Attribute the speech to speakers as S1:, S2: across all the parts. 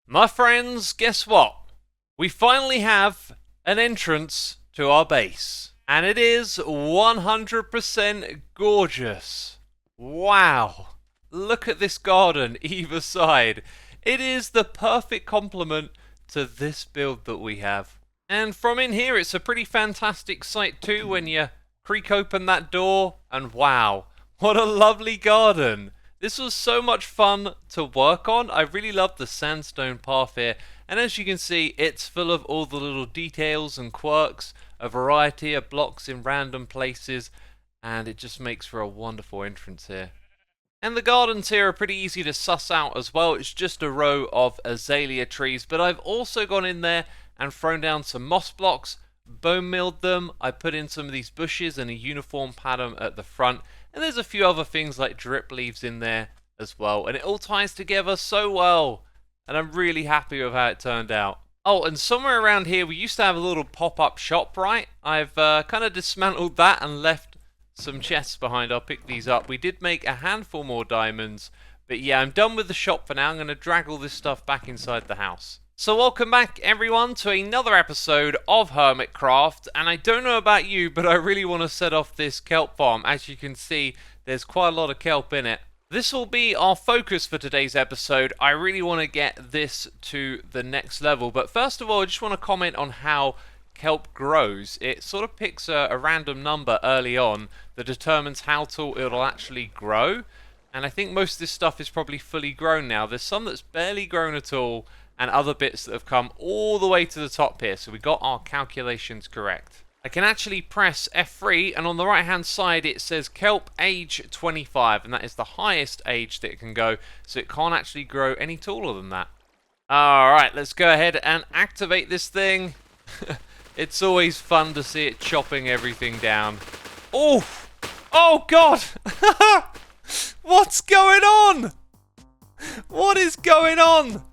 S1: My friends, guess what? We finally have an entrance to our base. And it is 100% gorgeous. Wow. Look at this garden either side. It is the perfect complement to this build that we have. And from in here, it's a pretty fantastic sight too when you creak open that door. And wow, what a lovely garden. This was so much fun to work on. I really love the sandstone path here. And as you can see, it's full of all the little details and quirks, a variety of blocks in random places, and it just makes for a wonderful entrance here. And the gardens here are pretty easy to suss out as well. It's just a row of azalea trees, but I've also gone in there and thrown down some moss blocks, bone milled them. I put in some of these bushes and a uniform pattern at the front, and there's a few other things like drip leaves in there as well, and it all ties together so well, and I'm really happy with how it turned out. Oh, and somewhere around here we used to have a little pop-up shop, right? I've kind of dismantled that and left some chests behind. I'll pick these up. We did make a handful more diamonds, but yeah, I'm done with the shop for now. I'm going to drag all this stuff back inside the house. So welcome back everyone to another episode of Hermitcraft, and I don't know about you, but I really want to set off this kelp farm. As you can see, there's quite a lot of kelp in it. This will be our focus for today's episode. I really want to get this to the next level, but first of all, I just want to comment on how kelp grows. It sort of picks a random number early on that determines how tall it'll actually grow, and I think most of this stuff is probably fully grown now. There's some that's barely grown at all, and other bits that have come all the way to the top here, so we got our calculations correct. I can actually press F3, and on the right hand side it says kelp age 25, and that is the highest age that it can go, so it can't actually grow any taller than that. Alright, let's go ahead and activate this thing. It's always fun to see it chopping everything down. Oh! Oh god! What's going on? What is going on?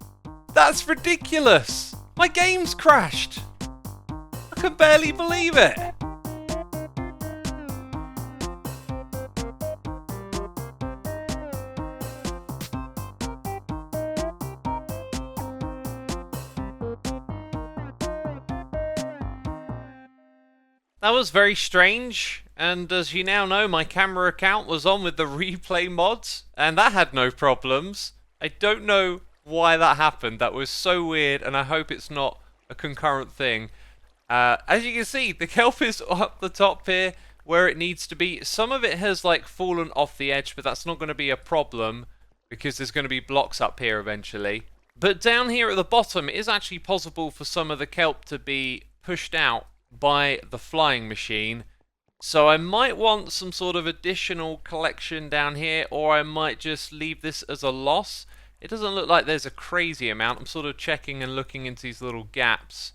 S1: That's ridiculous! My game's crashed! I can barely believe it! That was very strange, and as you now know, my camera account was on with the replay mods, and that had no problems. I don't know why that happened. That was so weird, and I hope it's not a concurrent thing. As you can see, the kelp is up the top here where it needs to be. Some of it has like fallen off the edge, but that's not going to be a problem because there's going to be blocks up here eventually. But down here at the bottom, it is actually possible for some of the kelp to be pushed out by the flying machine. So I might want some sort of additional collection down here, or I might just leave this as a loss. It doesn't look like there's a crazy amount. I'm sort of checking and looking into these little gaps.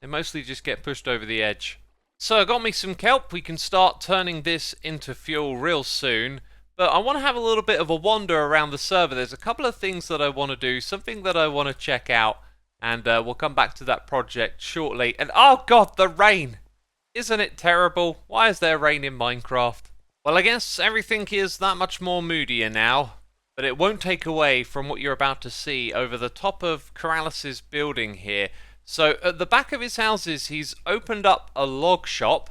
S1: They mostly just get pushed over the edge. So I got me some kelp. We can start turning this into fuel real soon. But I want to have a little bit of a wander around the server. There's a couple of things that I want to do, something that I want to check out, and we'll come back to that project shortly. And oh god, the rain! Isn't it terrible? Why is there rain in Minecraft? Well, I guess everything is that much more moodier now. But it won't take away from what you're about to see over the top of Corralis's building here. So at the back of his houses, he's opened up a log shop.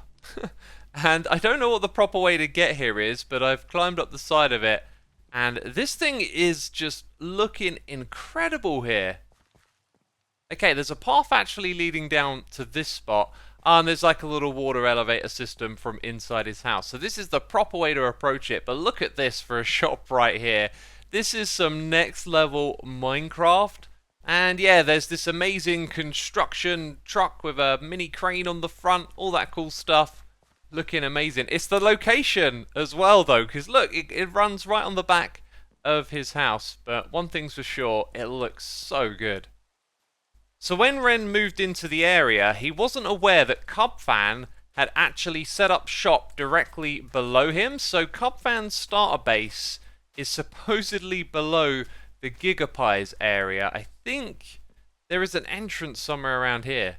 S1: And I don't know what the proper way to get here is, but I've climbed up the side of it. And this thing is just looking incredible here. Okay, there's a path actually leading down to this spot. And there's like a little water elevator system from inside his house. So this is the proper way to approach it. But look at this for a shop right here. This is some next level Minecraft. And yeah, there's this amazing construction truck with a mini crane on the front. All that cool stuff. Looking amazing. It's the location as well though. Because look, it runs right on the back of his house. But one thing's for sure, it looks so good. So when Ren moved into the area, he wasn't aware that Cubfan had actually set up shop directly below him. So Cubfan's starter base is supposedly below the Gigapies area. I think there is an entrance somewhere around here.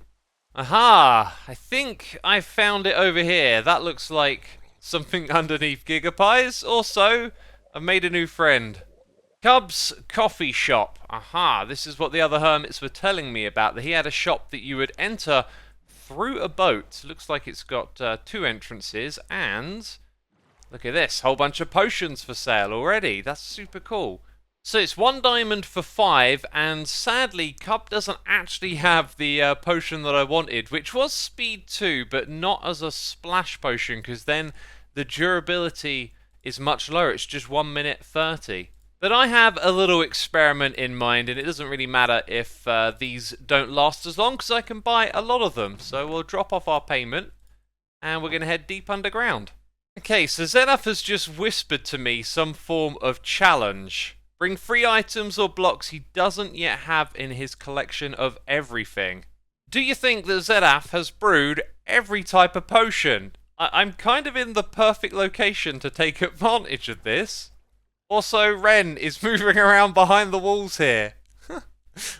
S1: Aha! I think I found it over here. That looks like something underneath Gigapies. Also, I've made a new friend. Cub's Coffee Shop. Aha, this is what the other hermits were telling me about. That he had a shop that you would enter through a boat. Looks like it's got 2 entrances, and look at this, whole bunch of potions for sale already. That's super cool. So it's 1 diamond for 5, and sadly, Cub doesn't actually have the potion that I wanted, which was speed 2, but not as a splash potion, because then the durability is much lower. It's just 1 minute 30. But I have a little experiment in mind, and it doesn't really matter if these don't last as long, because I can buy a lot of them. So we'll drop off our payment, and we're going to head deep underground. Okay, so Zedaph has just whispered to me some form of challenge. Bring 3 items or blocks he doesn't yet have in his collection of everything. Do you think that Zedaph has brewed every type of potion? I'm kind of in the perfect location to take advantage of this. Also, Ren is moving around behind the walls here.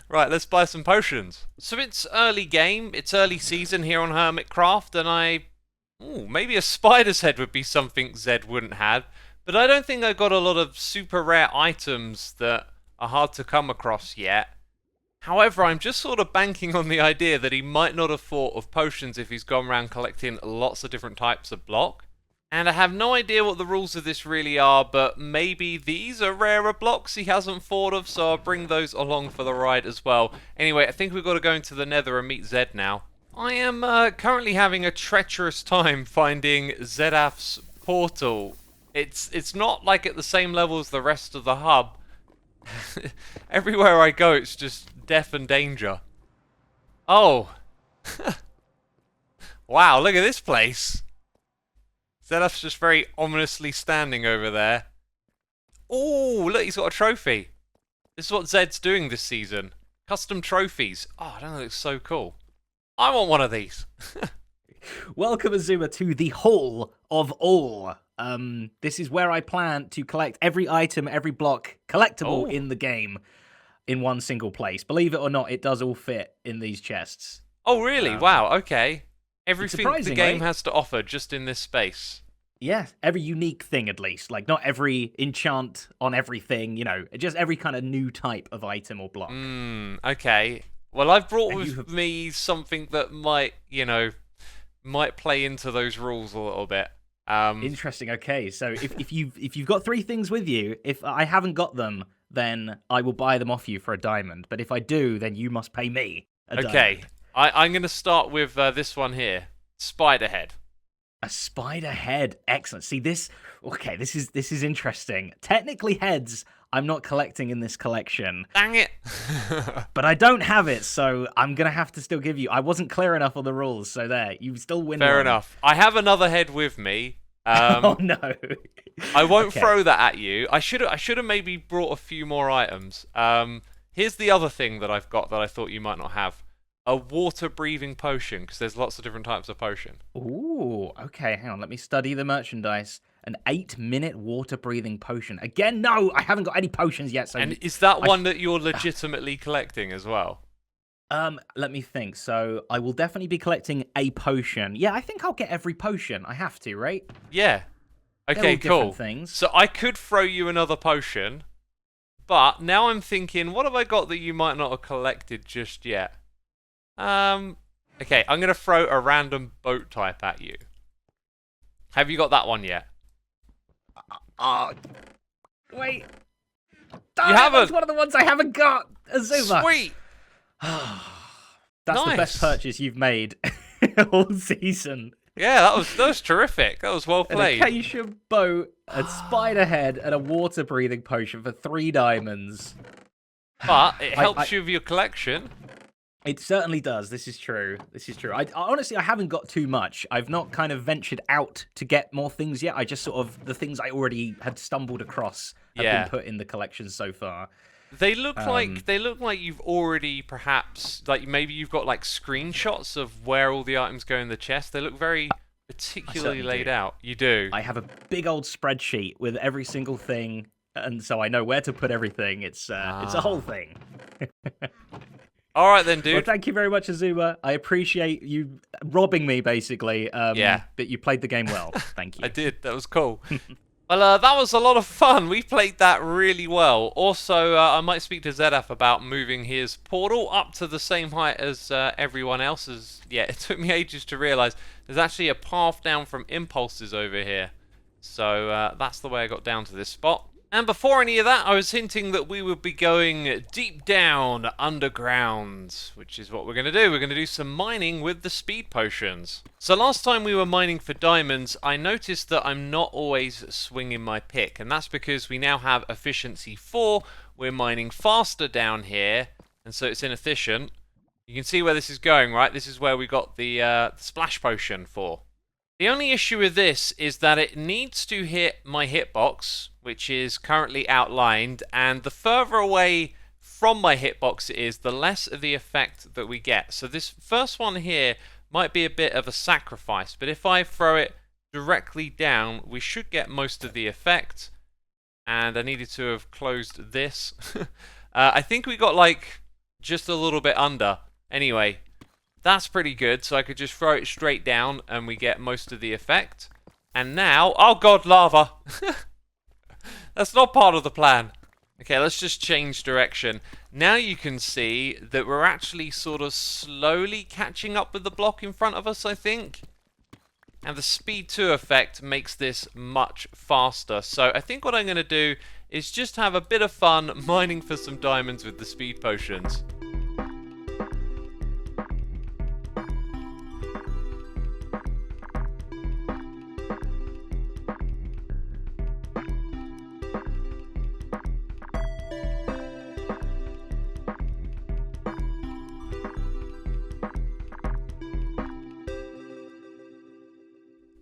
S1: Right, let's buy some potions. So it's early game, it's early season here on Hermitcraft, and maybe a spider's head would be something Zed wouldn't have. But I don't think I got a lot of super rare items that are hard to come across yet. However, I'm just sort of banking on the idea that he might not have thought of potions if he's gone around collecting lots of different types of block. And I have no idea what the rules of this really are, but maybe these are rarer blocks he hasn't thought of, so I'll bring those along for the ride as well. Anyway, I think we've got to go into the Nether and meet Zed now. I am currently having a treacherous time finding Zedaph's portal. It's not like at the same level as the rest of the hub. Everywhere I go, it's just death and danger. Oh. Wow, look at this place. Zedaph's just very ominously standing over there. Oh, look, he's got a trophy. This is what Zed's doing this season. Custom trophies. Oh, that looks so cool. I want one of these.
S2: Welcome, Xisuma, to the Hall of All. This is where I plan to collect every item, every block collectible in the game in one single place. Believe it or not, it does all fit in these chests.
S1: Oh, really? Wow, okay. Everything the game
S2: right?
S1: has to offer just in this space.
S2: Yeah, every unique thing at least. Like, not every enchant on everything, you know, just every kind of new type of item or block.
S1: Okay. Well, I've brought with me something that might play into those rules a little bit.
S2: Interesting. Okay, so if you've got 3 things with you, if I haven't got them, then I will buy them off you for a diamond. But if I do, then you must pay me a diamond.
S1: Okay, I'm going to start with this one here, spider head.
S2: A spider head, excellent. See this? Okay, this is interesting. Technically, heads I'm not collecting in this collection.
S1: Dang it!
S2: But I don't have it, so I'm gonna have to still give you. I wasn't clear enough on the rules, so there, you still win.
S1: Fair enough. I have another head with me.
S2: Oh no!
S1: I won't throw that at you. I should have maybe brought a few more items. Here's the other thing that I've got that I thought you might not have. A water-breathing potion, because there's lots of different types of potion.
S2: Ooh, okay, hang on. Let me study the merchandise. An 8-minute water-breathing potion. Again, no, I haven't got any potions yet. So
S1: and is that one that you're legitimately collecting as well?
S2: Let me think. So I will definitely be collecting a potion. Yeah, I think I'll get every potion. I have to, right?
S1: Yeah. Okay, cool.
S2: Things.
S1: So I could throw you another potion, but now I'm thinking, what have I got that you might not have collected just yet? Okay, I'm going to throw a random boat type at you. Have you got that one yet?
S2: Wait.
S1: You haven't?
S2: That's one of the ones I haven't got. Xisuma.
S1: Sweet.
S2: That's the best purchase you've made all season.
S1: Yeah, that was terrific. That was well played.
S2: An acacia boat, a spider head, and a water-breathing potion for 3 diamonds.
S1: But it helps you with your collection.
S2: It certainly does. This is true. This is true. I honestly, I haven't got too much. I've not kind of ventured out to get more things yet. I just sort of, the things I already had stumbled across have been put in the collection so far.
S1: They look like you've already perhaps, like maybe you've got like screenshots of where all the items go in the chest. They look very particularly laid out. You do.
S2: I have a big old spreadsheet with every single thing, and so I know where to put everything. It's a whole thing.
S1: All right then, dude.
S2: Well, thank you very much, Xisuma. I appreciate you robbing me, basically. But you played the game well. Thank you.
S1: I did. That was cool. Well, that was a lot of fun. We played that really well. Also, I might speak to Zedaph about moving his portal up to the same height as everyone else's. Yeah, it took me ages to realise there's actually a path down from impulses over here. So that's the way I got down to this spot. And before any of that, I was hinting that we would be going deep down underground, which is what we're going to do. We're going to do some mining with the speed potions. So last time we were mining for diamonds, I noticed that I'm not always swinging my pick, and that's because we now have efficiency 4. We're mining faster down here, and so it's inefficient. You can see where this is going, right? This is where we got the splash potion for. The only issue with this is that it needs to hit my hitbox, which is currently outlined, and the further away from my hitbox it is, the less of the effect that we get. So this first one here might be a bit of a sacrifice, but if I throw it directly down, we should get most of the effect. And I needed to have closed this. I think we got like just a little bit under. Anyway, that's pretty good, so I could just throw it straight down and we get most of the effect. And now, oh god, lava! That's not part of the plan. Okay, let's just change direction. Now you can see that we're actually sort of slowly catching up with the block in front of us, I think. And the speed 2 effect makes this much faster. So I think what I'm going to do is just have a bit of fun mining for some diamonds with the speed potions.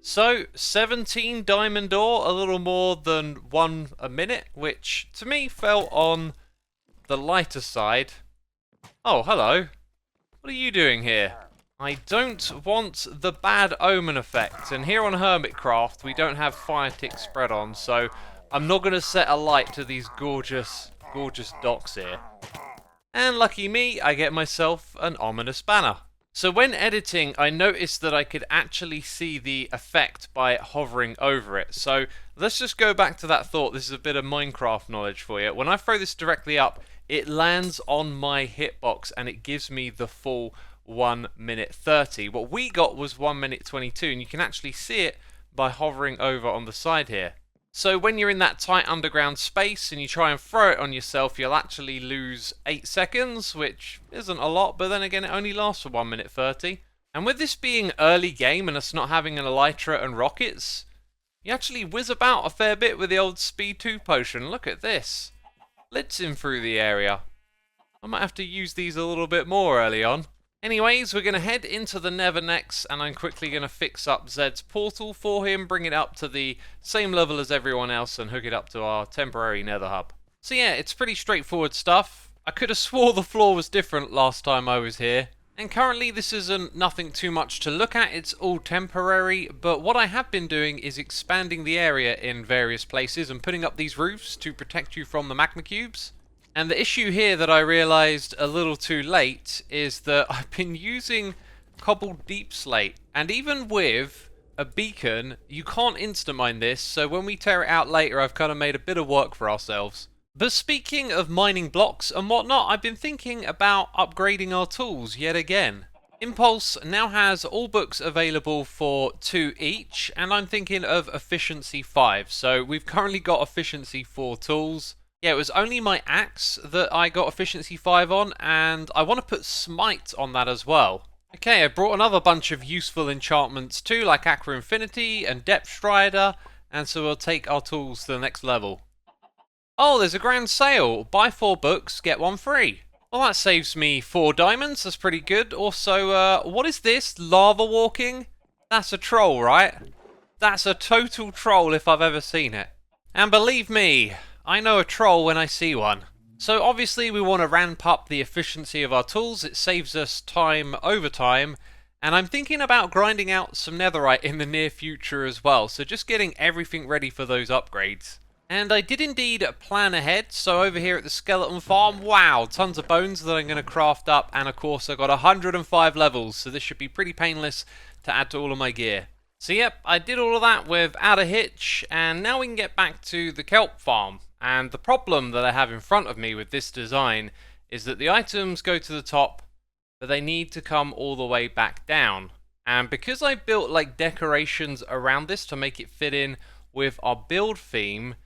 S1: So, 17 diamond ore, a little more than 1 a minute, which to me felt on the lighter side. Oh, hello. What are you doing here? I don't want the bad omen effect, and here on Hermitcraft we don't have fire tick spread on, so I'm not going to set a light to these gorgeous, gorgeous docks here. And lucky me, I get myself an ominous banner. So when editing, I noticed that I could actually see the effect by hovering over it. So let's just go back to that thought. This is a bit of Minecraft knowledge for you. When I throw this directly up, it lands on my hitbox and it gives me the full 1 minute 30. What we got was 1 minute 22, and you can actually see it by hovering over on the side here. So when you're in that tight underground space and you try and throw it on yourself, you'll actually lose 8 seconds, which isn't a lot, but then again it only lasts for 1 minute 30. And with this being early game and us not having an elytra and rockets, you actually whiz about a fair bit with the old speed 2 potion. Look at this. Blitzing through the area. I might have to use these a little bit more early on. Anyways, we're going to head into the Nether next, and I'm quickly going to fix up Zed's portal for him, bring it up to the same level as everyone else, and hook it up to our temporary Nether hub. So yeah, it's pretty straightforward stuff. I could have swore the floor was different last time I was here. And currently this isn't nothing too much to look at, it's all temporary, but what I have been doing is expanding the area in various places and putting up these roofs to protect you from the magma cubes. And the issue here that I realised a little too late is that I've been using cobbled deep slate, and even with a beacon you can't instant mine this, so when we tear it out later I've kind of made a bit of work for ourselves. But speaking of mining blocks and whatnot, I've been thinking about upgrading our tools yet again. Impulse now has all books available for 2 each, and I'm thinking of efficiency 5, so we've currently got efficiency 4 tools. Yeah, it was only my axe that I got efficiency 5 on, and I want to put smite on that as well. Okay, I brought another bunch of useful enchantments too, like Aqua Infinity and Depth Strider, and so we'll take our tools to the next level. Oh, there's a grand sale. Buy 4 books, get 1 free. Well, that saves me 4 diamonds. That's pretty good. Also, what is this? Lava walking? That's a troll, right? That's a total troll if I've ever seen it. And believe me, I know a troll when I see one. So obviously we want to ramp up the efficiency of our tools. It saves us time over time. And I'm thinking about grinding out some netherite in the near future as well. So just getting everything ready for those upgrades. And I did indeed plan ahead, so over here at the skeleton farm, wow, tons of bones that I'm going to craft up, and of course I got 105 levels, so this should be pretty painless to add to all of my gear. So yep, I did all of that without a hitch, and now we can get back to the kelp farm. And the problem that I have in front of me with this design is that the items go to the top, but they need to come all the way back down. And because I built like decorations around this to make it fit in with our build theme,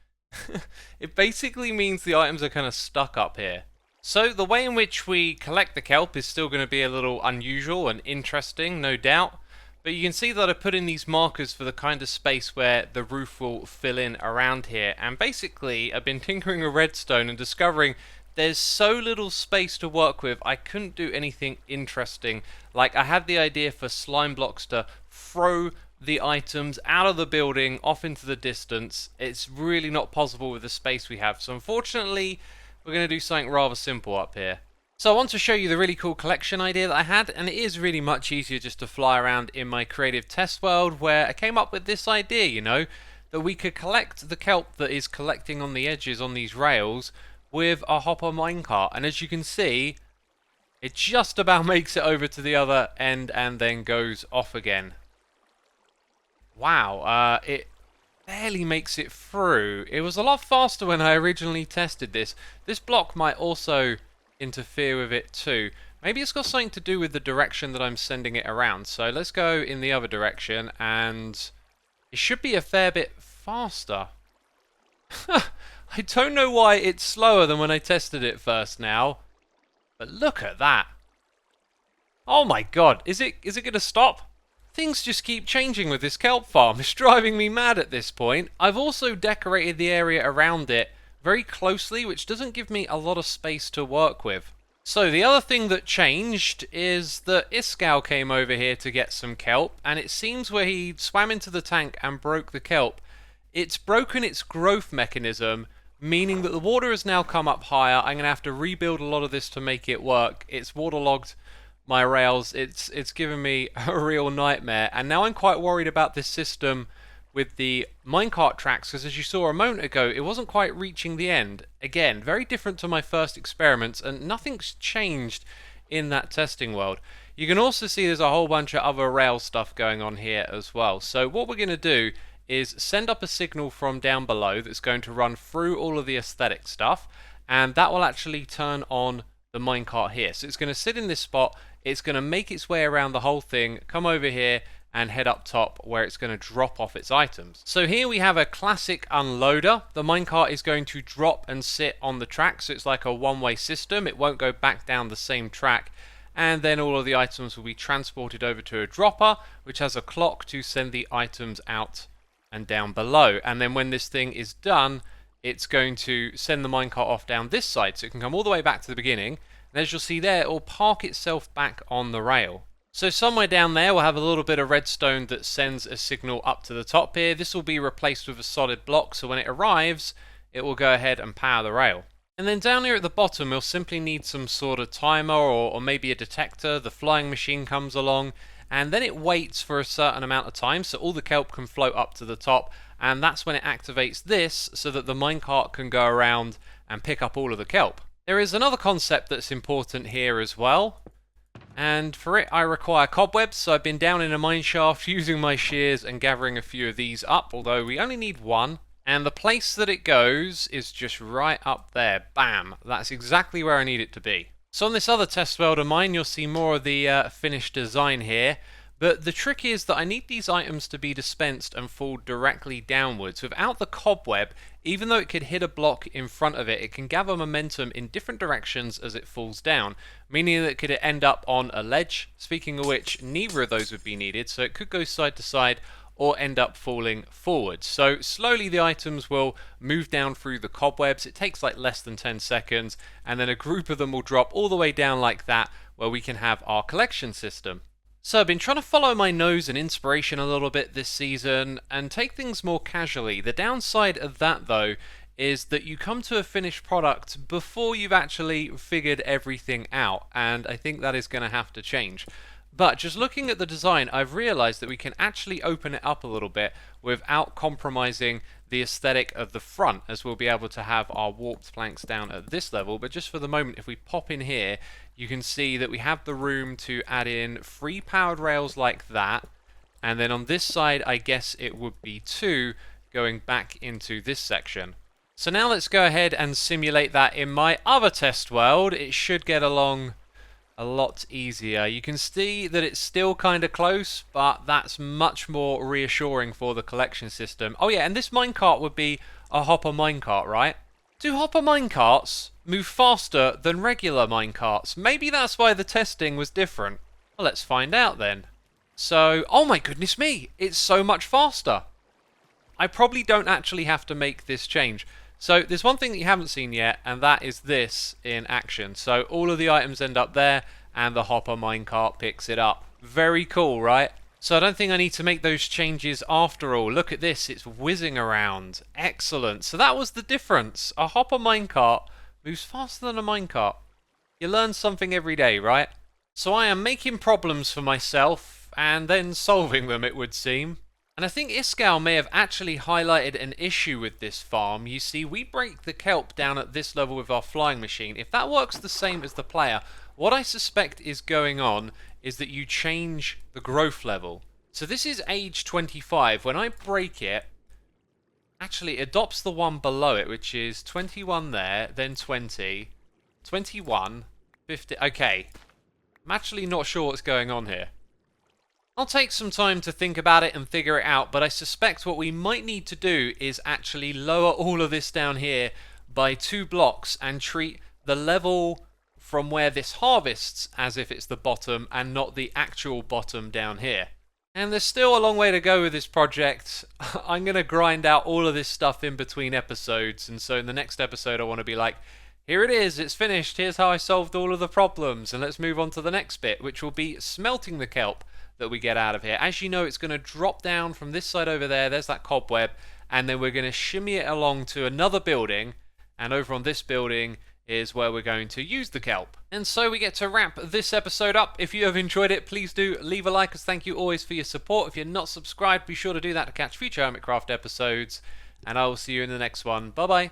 S1: it basically means the items are kind of stuck up here. So the way in which we collect the kelp is still going to be a little unusual and interesting, no doubt. But you can see that I put in these markers for the kind of space where the roof will fill in around here. And basically, I've been tinkering with redstone and discovering there's so little space to work with, I couldn't do anything interesting. Like, I had the idea for slime blocks to throw the items out of the building off into the distance. It's really not possible with the space we have. So unfortunately, we're going to do something rather simple up here. So I want to show you the really cool collection idea that I had, and it is really much easier just to fly around in my creative test world, where I came up with this idea, you know, that we could collect the kelp that is collecting on the edges on these rails with a hopper minecart. And as you can see, it just about makes it over to the other end and then goes off again. Wow, it barely makes it through. It was a lot faster when I originally tested this. This block might also interfere with it too. Maybe it's got something to do with the direction that I'm sending it around. So let's go in the other direction, and it should be a fair bit faster. I don't know why it's slower than when I tested it first now, but look at that. Oh my god, is it going to stop? Things just keep changing with this kelp farm. It's driving me mad at this point. I've also decorated the area around it very closely, which doesn't give me a lot of space to work with. So the other thing that changed is that Iskall came over here to get some kelp, and it seems where he swam into the tank and broke the kelp, it's broken its growth mechanism, meaning that the water has now come up higher. I'm going to have to rebuild a lot of this to make it work. It's waterlogged my rails. It's given me a real nightmare, and now I'm quite worried about this system with the minecart tracks, because as you saw a moment ago, it wasn't quite reaching the end. Again, very different to my first experiments, and nothing's changed in that testing world. You can also see there's a whole bunch of other rail stuff going on here as well. So what we're going to do is send up a signal from down below that's going to run through all of the aesthetic stuff, and that will actually turn on the minecart here. So it's going to sit in this spot, it's going to make its way around the whole thing, come over here, and head up top where it's going to drop off its items. So here we have a classic unloader. The minecart is going to drop and sit on the track, so it's like a one-way system. It won't go back down the same track, and then all of the items will be transported over to a dropper, which has a clock to send the items out and down below. And then when this thing is done, it's going to send the minecart off down this side, so it can come all the way back to the beginning, and as you'll see there, it will park itself back on the rail. So somewhere down there we'll have a little bit of redstone that sends a signal up to the top here. This will be replaced with a solid block, so when it arrives, it will go ahead and power the rail. And then down here at the bottom, we'll simply need some sort of timer or maybe a detector. The flying machine comes along, and then it waits for a certain amount of time so all the kelp can float up to the top, and that's when it activates this so that the minecart can go around and pick up all of the kelp. There is another concept that's important here as well, and for it I require cobwebs, so I've been down in a mine shaft using my shears and gathering a few of these up, although we only need one. And the place that it goes is just right up there. Bam! That's exactly where I need it to be. So on this other test world of mine, you'll see more of the finished design here. But the trick is that I need these items to be dispensed and fall directly downwards. Without the cobweb, even though it could hit a block in front of it, it can gather momentum in different directions as it falls down, meaning that it could end up on a ledge. Speaking of which, neither of those would be needed, so it could go side to side or end up falling forward. So slowly the items will move down through the cobwebs. It takes like less than 10 seconds, and then a group of them will drop all the way down like that, where we can have our collection system. So I've been trying to follow my nose and inspiration a little bit this season and take things more casually. The downside of that though is that you come to a finished product before you've actually figured everything out, and I think that is going to have to change. But just looking at the design, I've realized that we can actually open it up a little bit without compromising the aesthetic of the front, as we'll be able to have our warped planks down at this level. But just for the moment, if we pop in here, you can see that we have the room to add in 3 powered rails like that, And then on this side, I guess it would be 2 going back into this section. So now let's go ahead and simulate that in my other test world. It should get along a lot easier. You can see that it's still kind of close, but that's much more reassuring for the collection system. Oh yeah, and this minecart would be a hopper minecart, right? Do hopper minecarts move faster than regular minecarts? Maybe that's why the testing was different. Well, let's find out then. So, oh my goodness me, it's so much faster. I probably don't actually have to make this change. So there's one thing that you haven't seen yet, and that is this in action. So all of the items end up there, and the hopper minecart picks it up. Very cool, right? So I don't think I need to make those changes after all. Look at this, it's whizzing around. Excellent. So that was the difference. A hopper minecart moves faster than a minecart. You learn something every day, right? So I am making problems for myself, and then solving them, it would seem. And I think Iskall may have actually highlighted an issue with this farm. You see, we break the kelp down at this level with our flying machine. If that works the same as the player, what I suspect is going on is that you change the growth level. So this is age 25. When I break it, actually it adopts the one below it, which is 21 there, then 20, 21, 50. Okay, I'm actually not sure what's going on here. I'll take some time to think about it and figure it out, but I suspect what we might need to do is actually lower all of this down here by 2 blocks and treat the level from where this harvests as if it's the bottom and not the actual bottom down here. And there's still a long way to go with this project. I'm going to grind out all of this stuff in between episodes, and so in the next episode I want to be like, here it is, it's finished, here's how I solved all of the problems, and let's move on to the next bit, which will be smelting the kelp that we get out of here. As you know, it's going to drop down from this side over there, there's that cobweb, and then we're going to shimmy it along to another building, and over on this building is where we're going to use the kelp. And so we get to wrap this episode up. If you have enjoyed it, please do leave a like, as thank you always for your support. If you're not subscribed, be sure to do that to catch future Hermitcraft episodes, and I will see you in the next one. Bye bye.